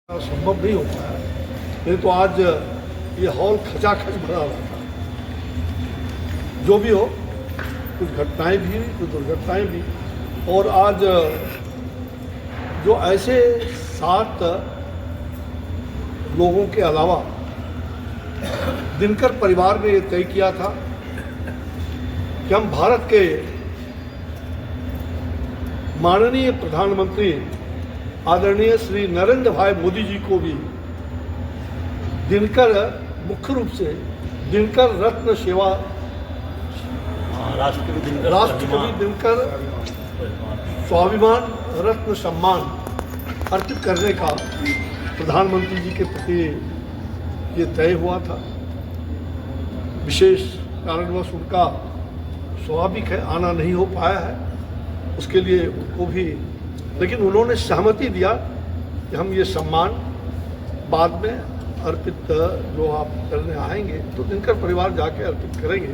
संभव नहीं हो पाया, नहीं तो आज ये हॉल खचाखच भरा हुआ था। जो भी हो, कुछ घटनाएं भी हुई, कुछ दुर्घटनाएं भी, और आज जो ऐसे 7 लोगों के अलावा दिनकर परिवार ने ये तय किया था कि हम भारत के माननीय प्रधानमंत्री आदरणीय श्री नरेंद्र भाई मोदी जी को भी दिनकर, मुख्य रूप से दिनकर रत्न सेवा, राष्ट्रकवि दिनकर स्वाभिमान रत्न सम्मान अर्पित करने का प्रधानमंत्री जी के प्रति ये तय हुआ था। विशेष कारणवश उनका स्वाभाविक है आना नहीं हो पाया है, उसके लिए उनको भी, लेकिन उन्होंने सहमति दिया कि हम ये सम्मान बाद में अर्पित, जो आप करने आएंगे तो दिनकर परिवार जाके अर्पित करेंगे।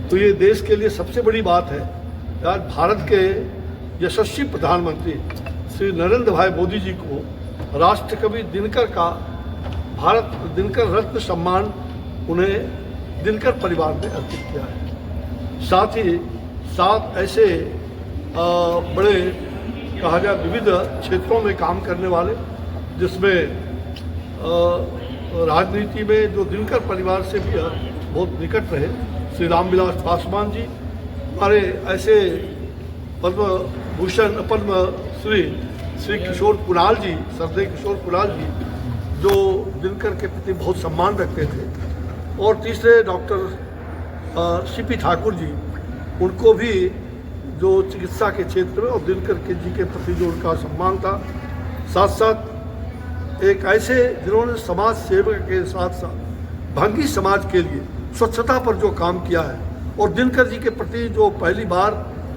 तो ये देश के लिए सबसे बड़ी बात है। आज भारत के यशस्वी प्रधानमंत्री श्री नरेंद्र भाई मोदी जी को राष्ट्रकवि दिनकर का भारत दिनकर रत्न सम्मान उन्हें दिनकर परिवार ने अर्पित किया है। साथ ही 7 ऐसे बड़े, कहा जाए, विविध क्षेत्रों में काम करने वाले, जिसमें राजनीति में जो दिनकर परिवार से भी बहुत निकट रहे, श्री रामविलास पासवान जी, हमारे ऐसे पद्म भूषण पद्म श्री किशोर कुणाल जी, सरदेव किशोर कुणाल जी, जो दिनकर के प्रति बहुत सम्मान रखते थे, और तीसरे डॉक्टर सीपी ठाकुर जी, उनको भी जो चिकित्सा के क्षेत्र में और दिनकर के जी के प्रति जो उनका सम्मान था। साथ साथ एक ऐसे जिन्होंने समाज सेवा के साथ साथ भंगी समाज के लिए स्वच्छता पर जो काम किया है, और दिनकर जी के प्रति जो पहली बार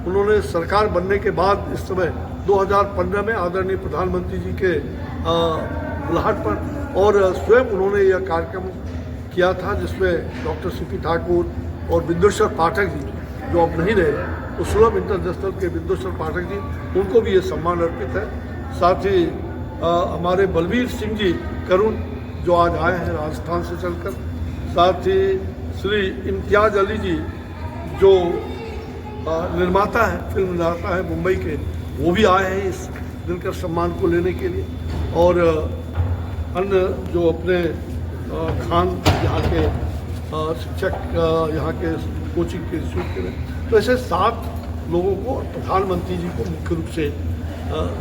उन्होंने सरकार बनने के बाद इस समय 2015 में आदरणीय प्रधानमंत्री जी के बुलाहट पर और स्वयं उन्होंने यह कार्यक्रम किया था, जिसमें डॉक्टर सीपी ठाकुर और बिंदेश्वर पाठक जी, जो अब नहीं रहे, तो सुलभ इंटरनेशनल के बिंदेश्वर पाठक जी, उनको भी ये सम्मान अर्पित है। साथ ही हमारे बलबीर सिंह जी करुण, जो आज आए हैं राजस्थान से चलकर, साथ ही श्री इम्तियाज अली जी, जो निर्माता है, फिल्म निर्माता है मुंबई के, वो भी आए हैं इस दिनकर सम्मान को लेने के लिए, और अन्य जो अपने खान यहाँ के शिक्षक, यहाँ के कोचिंग के इंस्टीट्यूट के, तो ऐसे 7 लोगों को प्रधानमंत्री जी को मुख्य रूप से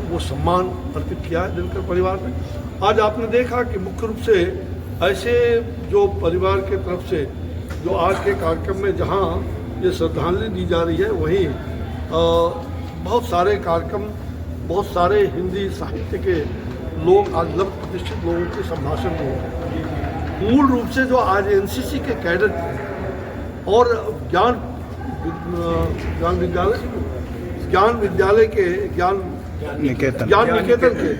वो सम्मान अर्पित किया है दिनकर परिवार ने। आज आपने देखा कि मुख्य रूप से ऐसे जो परिवार के तरफ से जो आज के कार्यक्रम में जहाँ ये श्रद्धांजलि दी जा रही है, वहीं बहुत सारे कार्यक्रम, बहुत सारे हिंदी साहित्य के लोग, आज लघु प्रतिष्ठित लोगों के संभाषण हुए। मूल रूप से जो आज एनसीसी के कैडेट और ज्ञान निकेतन के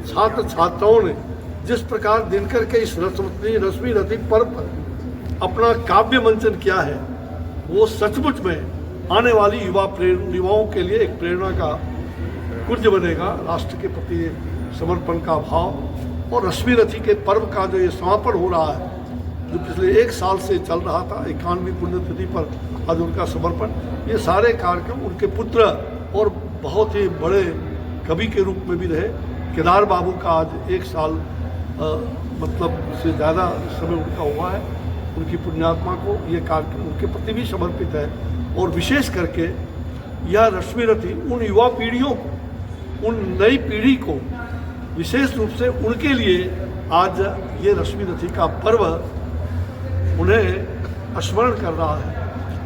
छात्र छात्राओं ने जिस प्रकार दिनकर के इस रश्मि रथी पर्व पर अपना काव्य मंचन किया है, वो सचमुच में आने वाली युवाओं के लिए एक प्रेरणा का कुंज बनेगा। राष्ट्र के प्रति समर्पण का भाव और रश्मि रथी के पर्व का जो ये समापन हो रहा है, जो पिछले 1 साल से चल रहा था, 91वीं पुण्यतिथि पर आज उनका समर्पण, ये सारे कार्यक्रम उनके पुत्र और बहुत ही बड़े कवि के रूप में भी रहे केदार बाबू का आज 1 साल मतलब से ज़्यादा समय उनका हुआ है। उनकी पुण्यात्मा को ये कार्यक्रम उनके प्रति भी समर्पित है, और विशेष करके यह रश्मि रथी उन युवा पीढ़ियों को, उन नई पीढ़ी को विशेष रूप से उनके लिए आज ये रश्मि रथी का पर्व उन्हें स्मरण कर रहा है।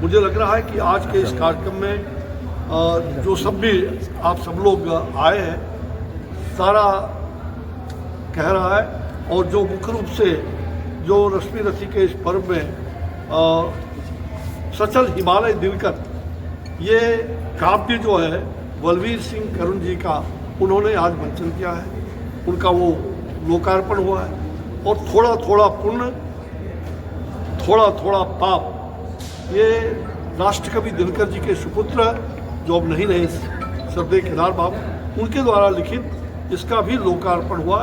मुझे लग रहा है कि आज के इस कार्यक्रम में जो सब भी आप सब लोग आए हैं, सारा कह रहा है, और जो मुख्य रूप से जो रश्मि रथी के इस पर्व में सचल हिमालय दिनकर, ये काव्य जो है बलबीर सिंह करुण जी का, उन्होंने आज मंचन किया है, उनका वो लोकार्पण हुआ है। और थोड़ा थोड़ा पुण्य, थोड़ा थोड़ा पाप, ये राष्ट्रकवि दिनकर जी के सुपुत्र, जो अब नहीं रहे, सरदेव केदार बाबू, उनके द्वारा लिखित इसका भी लोकार्पण हुआ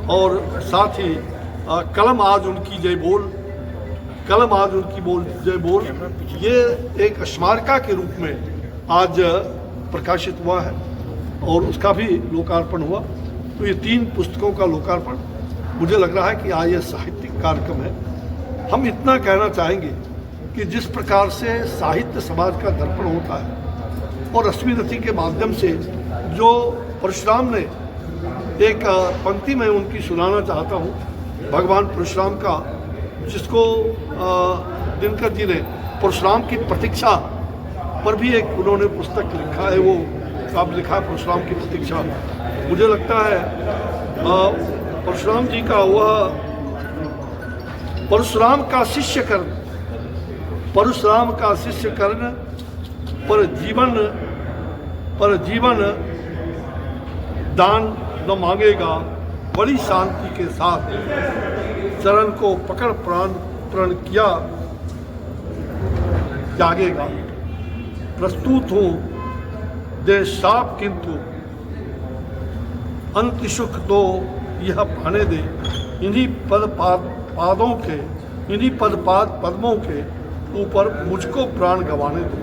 और साथ ही कलम आज उनकी जय बोल, कलम आज उनकी जय बोल, ये एक स्मारिका के रूप में आज प्रकाशित हुआ है और उसका भी लोकार्पण हुआ। तो ये 3 पुस्तकों का लोकार्पण मुझे लग रहा है कि आज ये साहित्यिक कार्यक्रम है। हम इतना कहना चाहेंगे कि जिस प्रकार से साहित्य समाज का दर्पण होता है और रश्मि रथी के माध्यम से जो परशुराम ने एक पंक्ति में उनकी सुनाना चाहता हूँ, भगवान परशुराम का, जिसको दिनकर जी ने परशुराम की प्रतीक्षा पर भी एक उन्होंने पुस्तक लिखा है, वो काव्य लिखा है परशुराम की प्रतीक्षा। मुझे लगता है परशुराम जी का वह परशुराम का शिष्य कर्ण, परशुराम का शिष्य कर्ण पर जीवन दान न मांगेगा, बड़ी शांति के साथ चरण को पकड़ प्रण किया जागेगा। प्रस्तुत हूँ दे शाप किंतु अंत सुख तो यह पाने दे, इन्हीं पादों के, इन्हीं पद्मों के ऊपर मुझको प्राण गंवाने दे।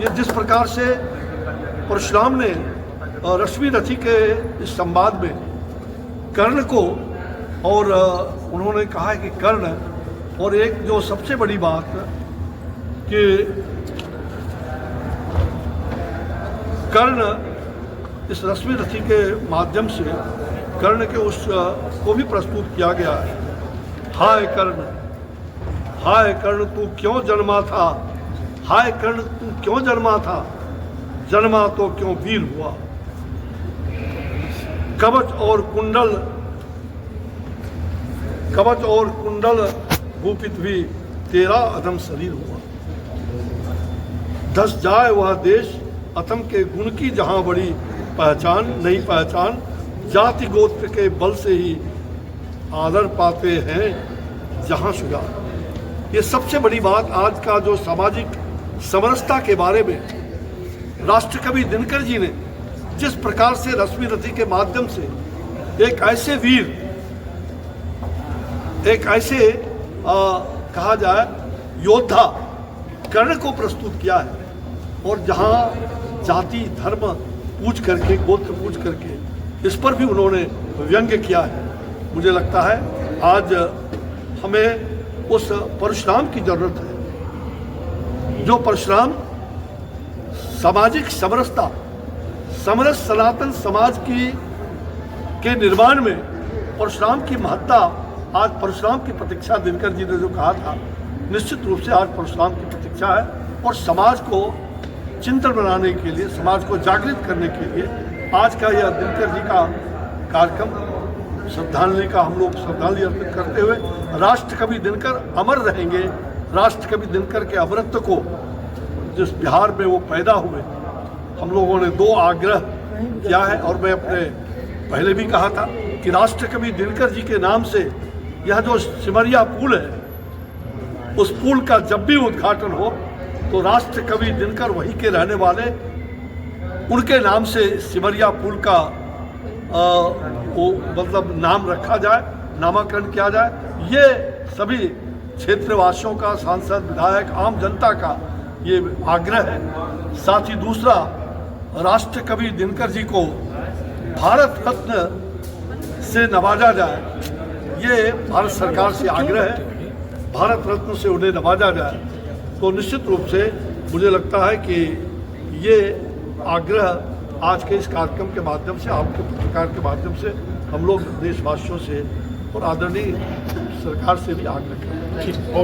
ये जिस प्रकार से परशुराम ने रश्मि रथी के इस संवाद में कर्ण को, और उन्होंने कहा है कि कर्ण, और एक जो सबसे बड़ी बात कि कर्ण, इस रश्मि रथी के माध्यम से कर्ण के उस को भी प्रस्तुत किया गया है। हाय कर्ण तू क्यों जन्मा था, हाय कर्ण तू क्यों जन्मा था, जन्मा तो क्यों वीर हुआ। कवच और कुंडल भूपित भी तेरा अधम शरीर हुआ। धस जाए वह देश अथम के गुण की जहां बड़ी पहचान, नहीं पहचान, जाति गोत्र के बल से ही आदर पाते हैं जहां शुजान। ये सबसे बड़ी बात आज का जो सामाजिक समरसता के बारे में राष्ट्रकवि दिनकर जी ने जिस प्रकार से रश्मि रथी के माध्यम से एक ऐसे वीर, एक ऐसे कहा जाए योद्धा कर्ण को प्रस्तुत किया है, और जहां जाति धर्म पूछ करके, गोत्र पूछ करके, इस पर भी उन्होंने व्यंग्य किया है। मुझे लगता है आज हमें उस परशुराम की जरूरत है, जो परशुराम सामाजिक समरसता, समरस सनातन समाज के निर्माण में परशुराम की महत्ता, आज परशुराम की प्रतीक्षा दिनकर जी ने जो कहा था, निश्चित रूप से आज परशुराम की प्रतीक्षा है। और समाज को चिंतन बनाने के लिए, समाज को जागृत करने के लिए आज का यह दिनकर जी का कार्यक्रम, श्रद्धांजलि का हम लोग श्रद्धांजलि अर्पित करते हुए, राष्ट्रकवि दिनकर अमर रहेंगे। राष्ट्रकवि दिनकर के अमरत्व को, जिस बिहार में वो पैदा हुए, हम लोगों ने 2 आग्रह किया है, और मैं अपने पहले भी कहा था कि राष्ट्रकवि दिनकर जी के नाम से यह जो सिमरिया पुल है, उस पुल का जब भी उद्घाटन हो तो राष्ट्रकवि दिनकर वहीं के रहने वाले, उनके नाम से सिमरिया पुल का वो मतलब नाम रखा जाए, नामाकरण किया जाए। ये सभी क्षेत्रवासियों का, सांसद, विधायक, आम जनता का ये आग्रह है। साथ ही दूसरा, राष्ट्रकवि दिनकर जी को भारत रत्न से नवाजा जाए, ये भारत सरकार से आग्रह है, भारत रत्न से उन्हें नवाजा जाए। तो निश्चित रूप से मुझे लगता है कि ये आग्रह आज के इस कार्यक्रम के माध्यम से, आपके पत्रकार के माध्यम से हम लोग देशवासियों से और आदरणीय सरकार से भी आग्रह करें।